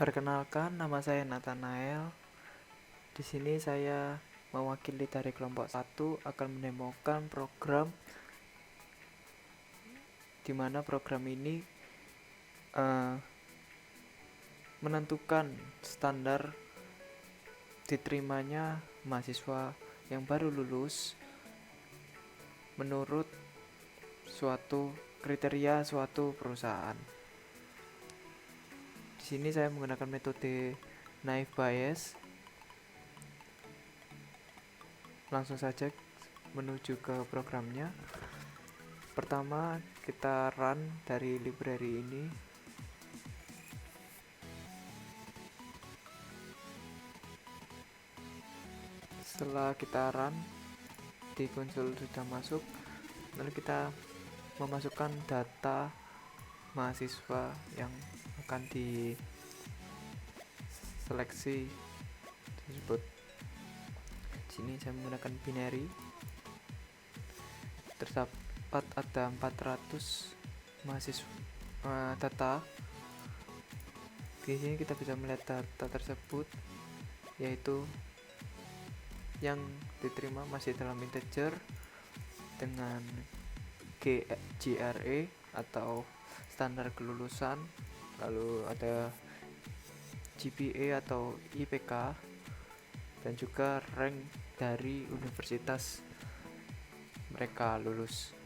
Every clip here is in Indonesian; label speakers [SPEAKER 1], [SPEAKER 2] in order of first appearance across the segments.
[SPEAKER 1] Perkenalkan, nama saya Nathanael. Di sini saya mewakili dari kelompok 1 akan mendemokan program di mana program ini menentukan standar diterimanya mahasiswa yang baru lulus menurut suatu kriteria suatu perusahaan. Di sini saya menggunakan metode naive Bayes. Langsung saja menuju ke programnya. Pertama, kita run dari library ini. Setelah kita run, di konsol sudah masuk, lalu kita memasukkan data mahasiswa yang akan diseleksi tersebut. Di sini saya menggunakan binary. Terdapat ada 400 mahasiswa data. Di sini kita bisa melihat data tersebut, yaitu yang diterima masih dalam integer dengan GRE atau standar kelulusan, lalu ada GPA atau IPK, dan juga rank dari universitas mereka lulus.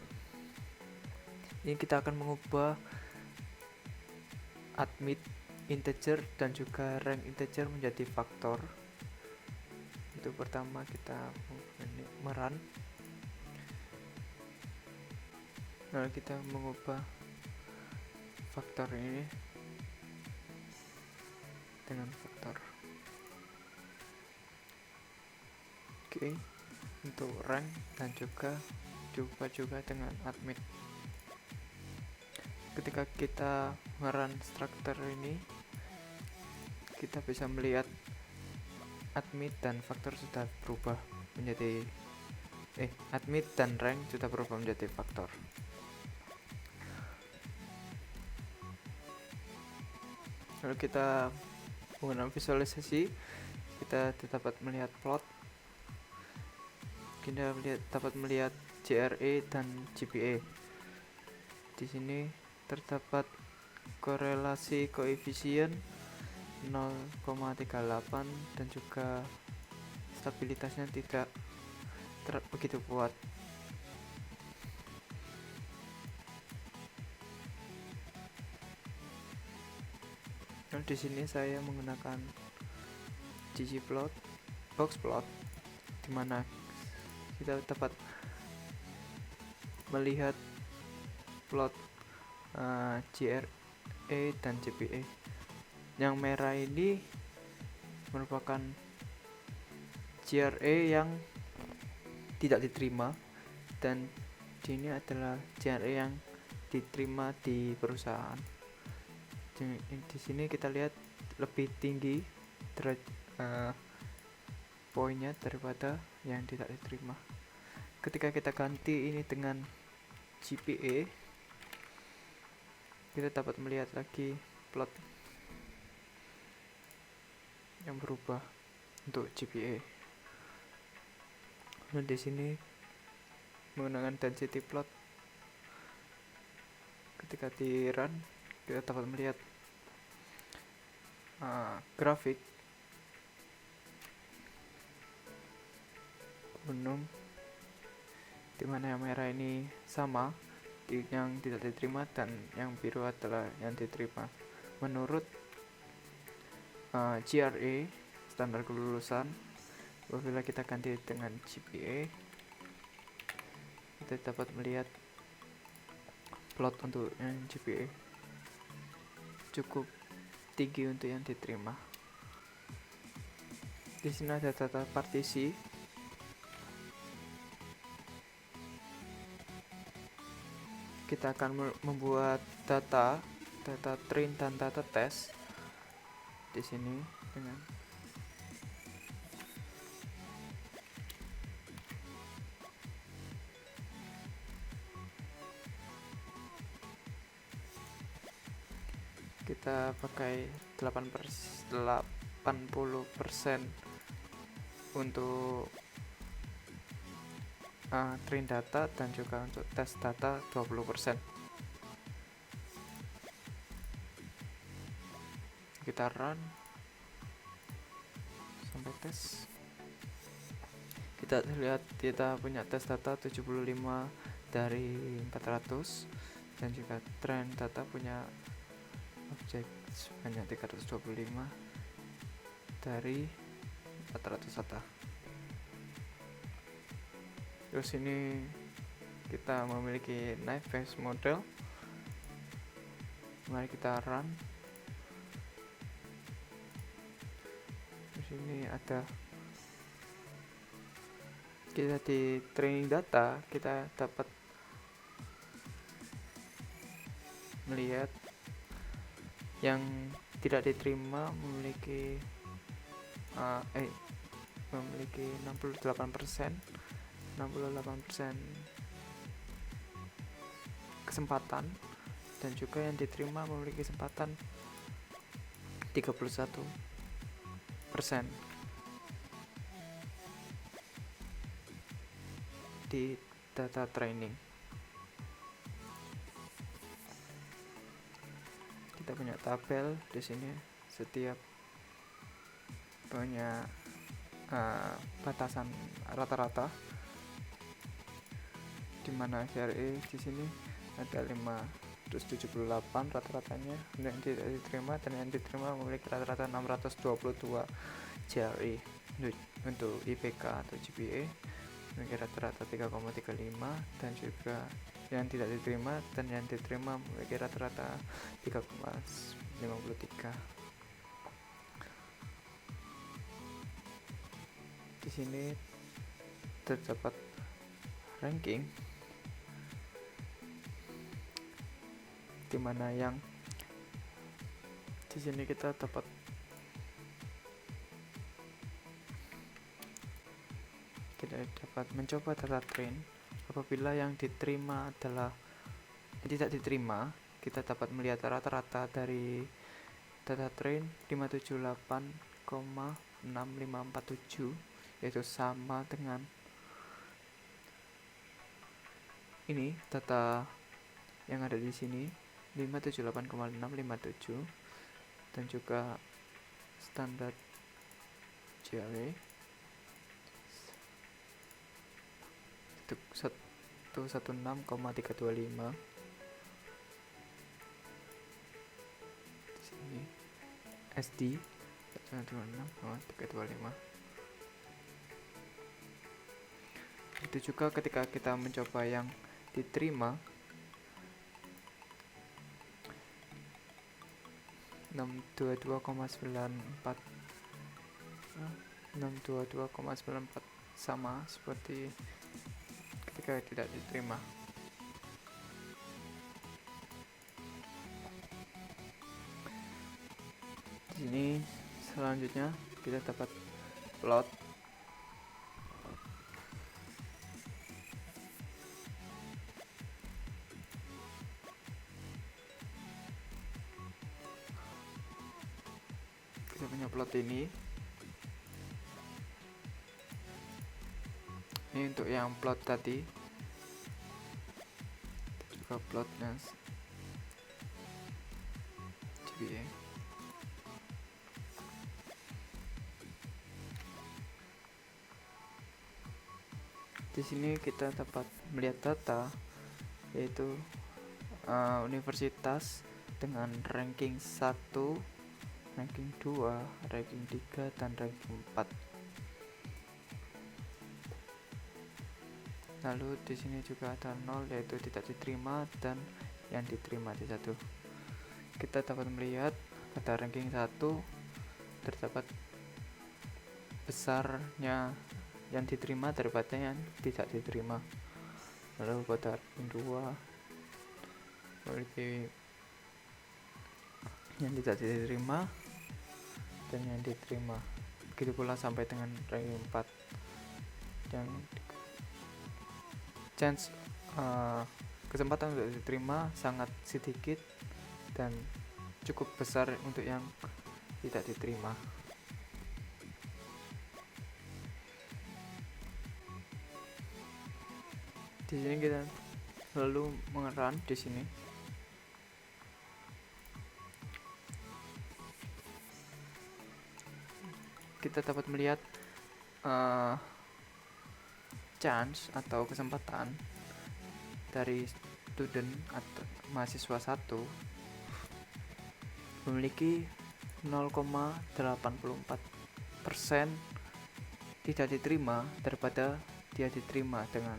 [SPEAKER 1] Ini kita akan mengubah admit integer dan juga rank integer menjadi faktor. Itu pertama kita merun, lalu kita mengubah faktor ini dengan faktor. Oke, untuk rank dan juga dengan admit. Ketika kita merun struktur ini, kita bisa melihat admit dan faktor sudah berubah menjadi admit dan rank sudah berubah menjadi faktor. Lalu kita menggunakan visualisasi, kita dapat melihat plot. Kita dapat melihat GRE dan GPA. Di sini terdapat korelasi koefisien 0,38 dan juga stabilitasnya tidak begitu kuat. Nah, di sini saya menggunakan ggplot, boxplot, di mana kita dapat melihat plot GRE dan GPA. Yang merah ini merupakan GRE yang tidak diterima, dan ini adalah GRE yang diterima di perusahaan. Di sini kita lihat lebih tinggi poinnya daripada yang tidak diterima. Ketika kita ganti ini dengan GPA, kita dapat melihat lagi plot yang berubah untuk GPA. Dan di sini menggunakan density plot, ketika di run kita dapat melihat grafik gunung, dimana yang merah ini sama yang tidak diterima dan yang biru adalah yang diterima menurut GRE standar kelulusan. Apabila kita ganti dengan GPA, kita dapat melihat plot untuk yang GPA cukup tinggi untuk yang diterima. Di sini ada data partisi. Kita akan membuat data train dan data test di sini dengan kita pakai 80% untuk train data dan juga untuk tes data 20%. Kita run sampai tes. Kita lihat kita punya tes data 75 dari 400 dan juga train data punya objek sebanyak 325 dari 400 data. Terus ini kita memiliki knife face model. Mari kita run. Di sini ada kita di training data, kita dapat melihat yang tidak diterima memiliki 68% kesempatan, dan juga yang diterima memiliki kesempatan 31% di data training. Kita punya tabel di sini, setiap punya batasan rata-rata, di mana CRE di sini ada 578 rata-ratanya yang tidak diterima, dan yang diterima memiliki rata-rata 622 CRE. Untuk IPK atau GPA memiliki rata-rata 3,35, dan juga yang tidak diterima dan yang diterima memiliki rata-rata 3,53. Di sini terdapat ranking di mana yang di sini kita dapat mencoba data train. Apabila yang diterima adalah tidak diterima, kita dapat melihat rata-rata dari data train 578,6547, yaitu sama dengan ini data yang ada di sini 578,657, dan juga standar GRE 116,325. Di sini SD 116,325. Itu juga ketika kita mencoba yang diterima 622,94 sama seperti ketika tidak diterima. Di sini selanjutnya kita dapat plot. Kita punya plot ini untuk yang plot tadi, juga plotnya GPA. Di sini kita dapat melihat data, yaitu universitas dengan ranking 1, ranking 2, ranking 3, dan ranking 4. Lalu di sini juga ada 0, yaitu tidak diterima, dan yang diterima di 1. Kita dapat melihat pada ranking 1 terdapat besarnya yang diterima daripada yang tidak diterima. Lalu pada ranking 2 memiliki yang tidak diterima dan yang diterima. Begitu pula sampai dengan ranking 4, yang chance kesempatan untuk diterima sangat sedikit, dan cukup besar untuk yang tidak diterima. Di sini kita lalu mengeran di sini. Kita dapat melihat chance atau kesempatan dari student atau mahasiswa 1 memiliki 0,84% tidak diterima daripada dia diterima dengan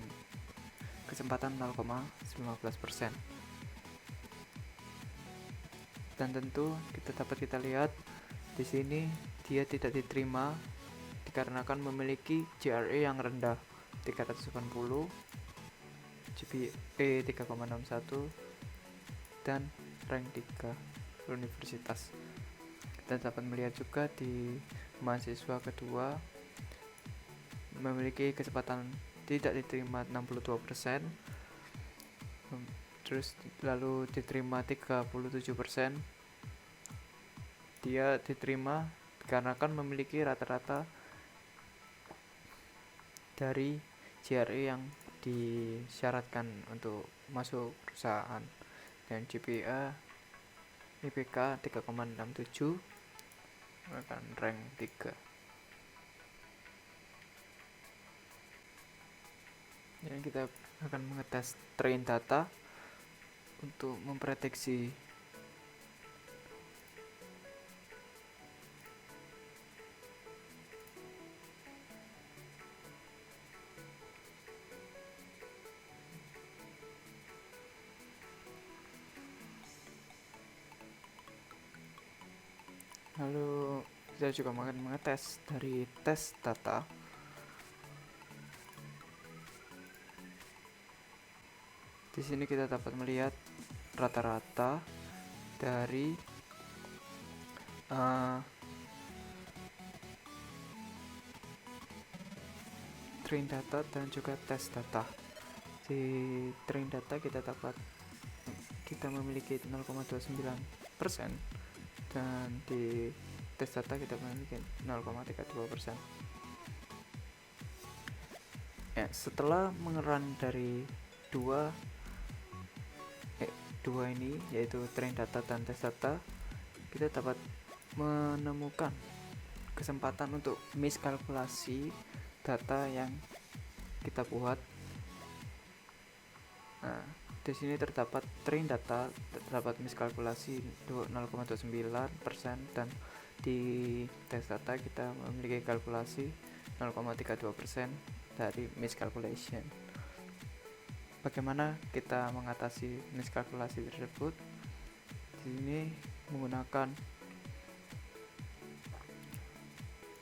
[SPEAKER 1] kesempatan 0,15%. Dan tentu kita lihat di sini dia tidak diterima dikarenakan memiliki GRE yang rendah 380, GPA 3,61 dan rank 3 universitas. Kita dapat melihat juga di mahasiswa kedua memiliki kesempatan tidak diterima 62%, terus lalu diterima 37%. Dia diterima karena kan memiliki rata-rata dari GRE yang disyaratkan untuk masuk perusahaan, dan GPA IPK 3,67 akan rank 3. Jadi kita akan mengetes train data untuk memprediksi lalu kita juga akan mengetes dari tes data. Di sini kita dapat melihat rata-rata dari train data dan juga tes data. Di train data kita memiliki 0,29%, dan di tes data kita memiliki 0,32%. Setelah mengeran dari dua ini, yaitu train data dan tes data, kita dapat menemukan kesempatan untuk miskalkulasi data yang kita buat. Di sini terdapat train data terdapat miskalkulasi 0,29%, dan di tes data kita memiliki kalkulasi 0,32% dari miscalculation. Bagaimana kita mengatasi miskalkulasi tersebut? Di sini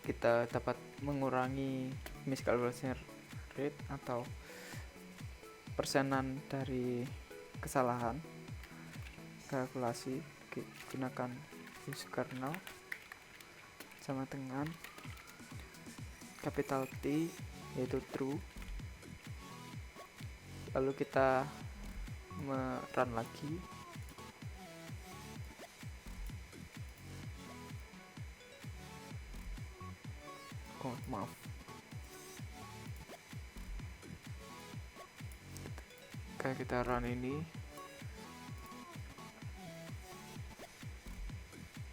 [SPEAKER 1] kita dapat mengurangi miscalculation rate atau persenan dari kesalahan kalkulasi. Gunakan use kernel sama dengan capital T yaitu true, lalu kita run lagi. Maaf, kayak kita run ini.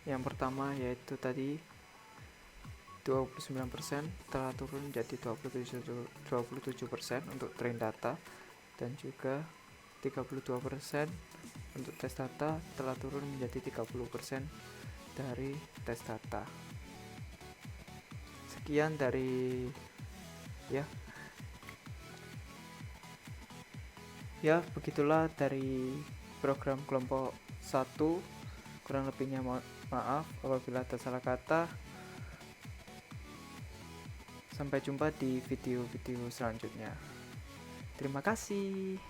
[SPEAKER 1] Yang pertama yaitu tadi 29% telah turun menjadi 27% untuk train data, dan juga 32% untuk tes data telah turun menjadi 30% dari tes data. Sekian dari ya begitulah dari program kelompok 1. Kurang lebihnya maaf apabila ada salah kata. Sampai jumpa di video-video selanjutnya. Terima kasih.